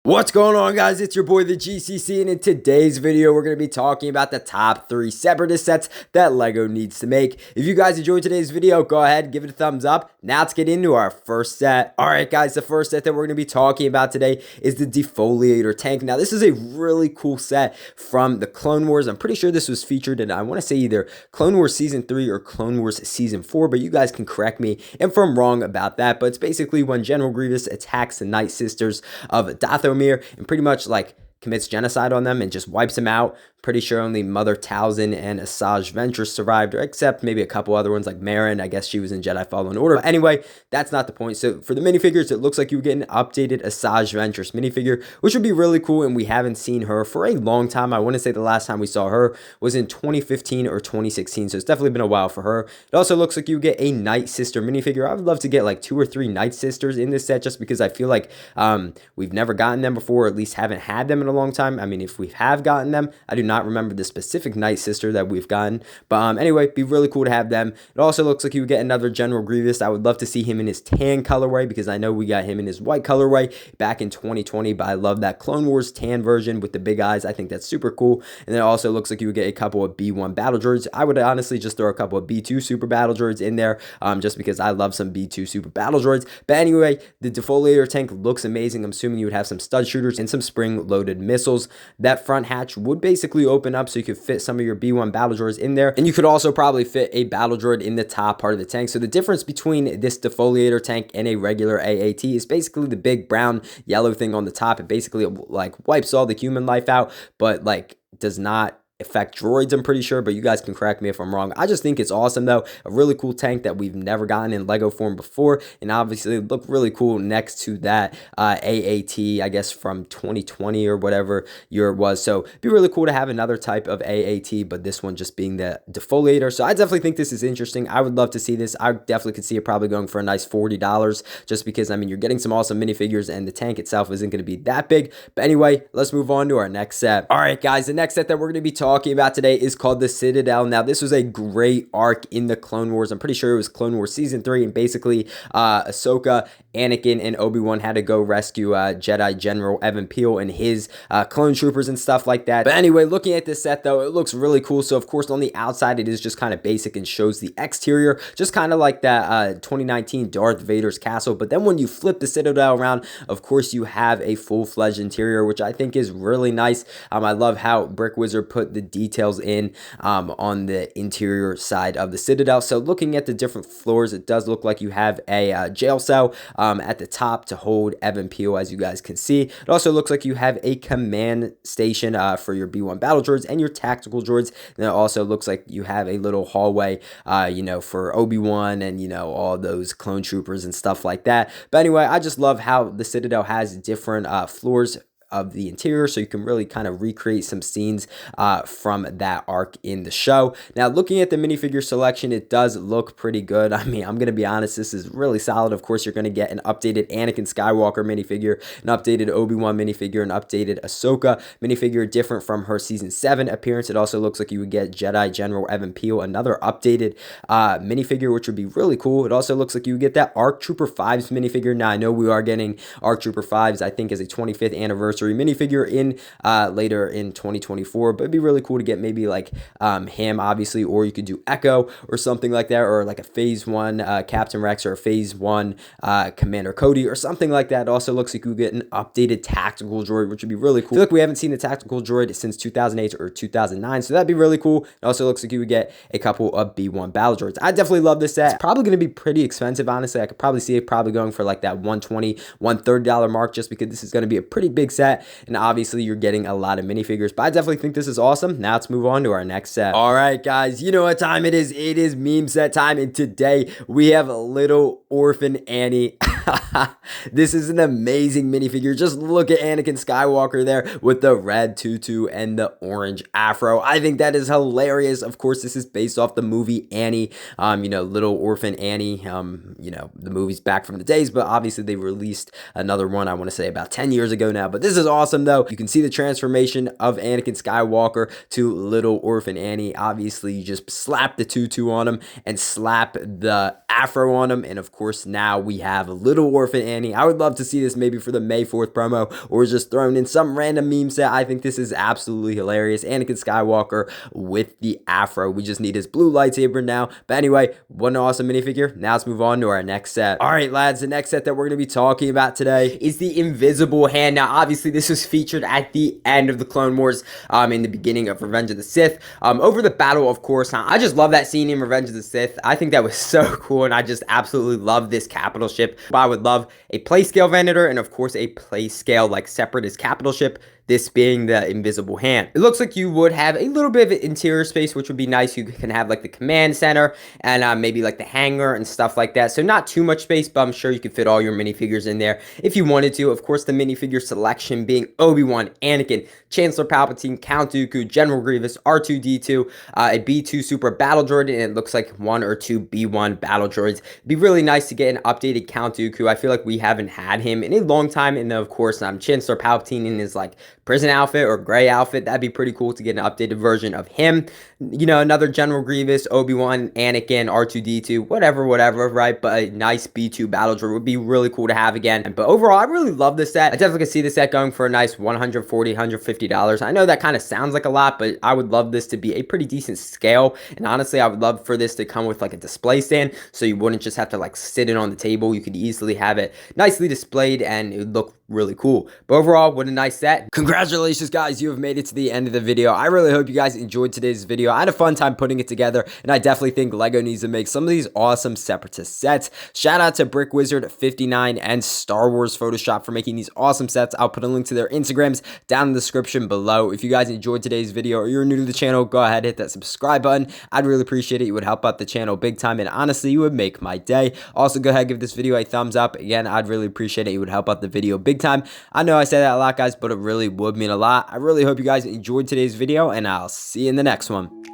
What's going on, guys? It's your boy the GCC, and in today's video we're going to be talking about the top 3 Separatist sets that LEGO needs to make. If you guys enjoyed today's video, go ahead, give it a thumbs up. Now let's get into our first set. Alright guys, the first set that we're going to be talking about today is the Defoliator Tank. Now this is a really cool set from the Clone Wars. I'm pretty sure this was featured in, I want to say, either Clone Wars Season 3 or Clone Wars Season 4, but you guys can correct me if I'm wrong about that. But it's basically when General Grievous attacks the Night Sisters of Dathomir and pretty much like commits genocide on them and just wipes them out. Pretty sure only Mother Talzin and Asajj Ventress survived, except maybe a couple other ones like Marin. I guess she was in Jedi Fallen Order. But anyway, that's not the point. So for the minifigures, it looks like you get an updated Asajj Ventress minifigure, which would be really cool, and we haven't seen her for a long time. I want to say the last time we saw her was in 2015 or 2016, so it's definitely been a while for her. It also looks like you get a Night Sister minifigure. I would love to get like 2 or 3 Night Sisters in this set, just because I feel like we've never gotten them before, or at least haven't had them in a long time. I mean, if we have gotten them, I do not remember the specific Night Sister that we've gotten, but anyway, it'd be really cool to have them. It also looks like you would get another General Grievous. I would love to see him in his tan colorway, because I know we got him in his white colorway back in 2020, but I love that Clone Wars tan version with the big eyes. I think that's super cool. And then it also looks like you would get a couple of B1 battle droids. I would honestly just throw a couple of B2 super battle droids in there, just because I love some B2 super battle droids. But anyway, the Defoliator Tank looks amazing. I'm assuming you would have some stud shooters and some spring-loaded missiles. That front hatch would basically open up so you could fit some of your B1 battle droids in there, and you could also probably fit a battle droid in the top part of the tank. So the difference between this Defoliator Tank and a regular AAT is basically the big brown yellow thing on the top. It basically like wipes all the human life out, but like does not affect droids, I'm pretty sure, but you guys can correct me if I'm wrong. I just think it's awesome though. A really cool tank that we've never gotten in LEGO form before, and obviously it looked really cool next to that AAT, I guess from 2020 or whatever year it was. So it'd be really cool to have another type of AAT, but this one just being the Defoliator. So I definitely think this is interesting. I would love to see this. I definitely could see it probably going for a nice $40, just because, I mean, you're getting some awesome minifigures and the tank itself isn't going to be that big. But anyway, let's move on to our next set. All right, guys, the next set that we're going to be talking about today is called the Citadel. Now, this was a great arc in the Clone Wars. I'm pretty sure it was Clone Wars Season 3, and basically Ahsoka, Anakin, and Obi-Wan had to go rescue Jedi General Evan Peel and his clone troopers and stuff like that. But anyway, looking at this set, though, it looks really cool. So, of course, on the outside, it is just kind of basic and shows the exterior, just kind of like that 2019 Darth Vader's castle. But then when you flip the Citadel around, of course, you have a full-fledged interior, which I think is really nice. I love how Brick Wizard put the details in on the interior side of the Citadel. So looking at the different floors, it does look like you have a jail cell at the top to hold Evan Peel, as you guys can see. It also looks like you have a command station for your B1 battle droids and your tactical droids. And it also looks like you have a little hallway, you know, for Obi-Wan and, you know, all those clone troopers and stuff like that. But anyway, I just love how the Citadel has different floors of the interior, so you can really kind of recreate some scenes from that arc in the show. Now, looking at the minifigure selection, it does look pretty good. I mean, I'm going to be honest, this is really solid. Of course, you're going to get an updated Anakin Skywalker minifigure, an updated Obi-Wan minifigure, an updated Ahsoka minifigure, different from her Season 7 appearance. It also looks like you would get Jedi General Evan Peel, another updated minifigure, which would be really cool. It also looks like you would get that ARC Trooper 5's minifigure. Now, I know we are getting ARC Trooper 5's, I think, as a 25th anniversary minifigure in later in 2024, but it'd be really cool to get maybe like him, obviously, or you could do Echo or something like that, or like a Phase 1 Captain Rex, or a Phase 1 Commander Cody, or something like that. It also looks like you get an updated tactical droid, which would be really cool. I feel like we haven't seen a tactical droid since 2008 or 2009, so that'd be really cool. It also looks like you would get a couple of B1 battle droids. I definitely love this set. It's probably going to be pretty expensive, honestly. I could probably see it probably going for like that $120, $130 mark, just because this is going to be a pretty big set. And obviously you're getting a lot of minifigures, but I definitely think this is awesome. Now let's move on to our next set. All right, guys, you know what time it is. It is meme set time, and today we have little Orphan Annie. This is an amazing minifigure. Just look at Anakin Skywalker there with the red tutu and the orange afro. I think that is hilarious. Of course, this is based off the movie Annie, you know, Little Orphan Annie. You know, the movie's back from the days, but obviously they released another one, I want to say about 10 years ago now. But this is awesome though. You can see the transformation of Anakin Skywalker to Little Orphan Annie. Obviously, you just slap the tutu on him and slap the afro on him, and of course now we have Little little Orphan Annie. I would love to see this maybe for the May 4th promo, or just thrown in some random meme set. I think this is absolutely hilarious. Anakin Skywalker with the afro. We just need his blue lightsaber now. But anyway, what an awesome minifigure. Now let's move on to our next set. All right, lads, the next set that we're going to be talking about today is the Invisible Hand. Now, obviously, this was featured at the end of the Clone Wars, in the beginning of Revenge of the Sith, over the battle, of course. Now, I just love that scene in Revenge of the Sith. I think that was so cool, and I just absolutely love this capital ship. I would love a play scale Venator, and of course, a play scale like Separatist capital ship, this being the Invisible Hand. It looks like you would have a little bit of interior space, which would be nice. You can have like the command center and maybe like the hangar and stuff like that. So not too much space, but I'm sure you could fit all your minifigures in there if you wanted to. Of course, the minifigure selection being Obi-Wan, Anakin, Chancellor Palpatine, Count Dooku, General Grievous, R2-D2, a B2 Super Battle Droid, and it looks like 1 or 2 B1 Battle Droids. It'd be really nice to get an updated Count Dooku. I feel like we haven't had him in a long time. And then, of course, Chancellor Palpatine in his like prison outfit or gray outfit. That'd be pretty cool to get an updated version of him. You know, another General Grievous, Obi-Wan, Anakin, R2-D2, whatever, right? But a nice B2 Battle Droid would be really cool to have again. But overall, I really love this set. I definitely could see this set going for a nice $140, $150. I know that kind of sounds like a lot, but I would love this to be a pretty decent scale. And honestly, I would love for this to come with like a display stand, so you wouldn't just have to like sit it on the table. You could easily have it nicely displayed and it would look really cool. But overall, what a nice set. Congratulations, guys. You have made it to the end of the video. I really hope you guys enjoyed today's video. I had a fun time putting it together, and I definitely think LEGO needs to make some of these awesome Separatist sets. Shout out to Brick Wizard 59 and Star Wars Photoshop for making these awesome sets. I'll put a link to their Instagrams down in the description below. If you guys enjoyed today's video or you're new to the channel, go ahead, hit that subscribe button. I'd really appreciate it. It would help out the channel big time, and honestly, you would make my day. Also, go ahead, give this video a thumbs up. Again, I'd really appreciate it. It would help out the video big time. I know I say that a lot, guys, but it really would mean a lot. I really hope you guys enjoyed today's video, and I'll see you in the next one.